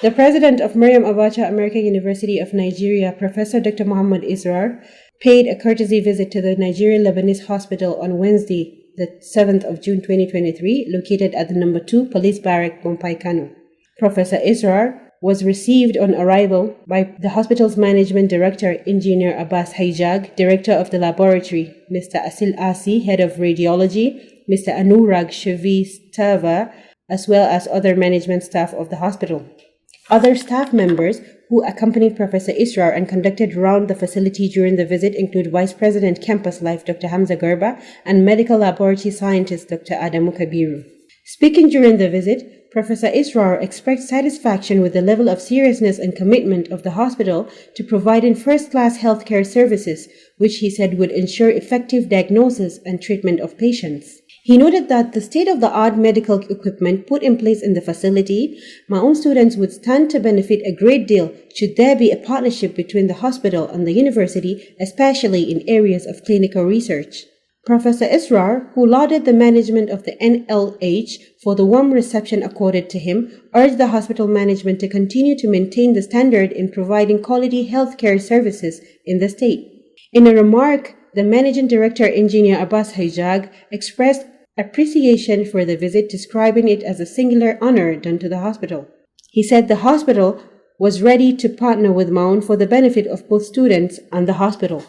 The president of Maryam Abacha American University of Nigeria, Professor Dr. Muhammad Israr, paid a courtesy visit to the Nigerian Lebanese Hospital on Wednesday, the 7th of June 2023, located at the number 2 Police Barrack, Bompai, Kano. Professor Israr was received on arrival by the hospital's management director, Engineer Abbas Haijag, director of the laboratory, Mr. Asil Asi, head of radiology, Mr. Anurag Shrivastava, as well as other management staff of the hospital. Other staff members who accompanied Professor Israr and conducted around the facility during the visit include Vice President Campus Life Dr. Hamza Garba and Medical Laboratory Scientist Dr. Adamu Kabiru. Speaking during the visit, Professor Israr expressed satisfaction with the level of seriousness and commitment of the hospital to providing first-class healthcare services, which he said would ensure effective diagnosis and treatment of patients. He noted that the state-of-the-art medical equipment put in place in the facility, MAAUN students would stand to benefit a great deal should there be a partnership between the hospital and the university, especially in areas of clinical research. Professor Israr, who lauded the management of the NLH for the warm reception accorded to him, urged the hospital management to continue to maintain the standard in providing quality healthcare services in the state. In a remark, the managing director, Engineer Abbas Haijag, expressed appreciation for the visit, describing it as a singular honor done to the hospital. He said the hospital was ready to partner with MAAUN for the benefit of both students and the hospital.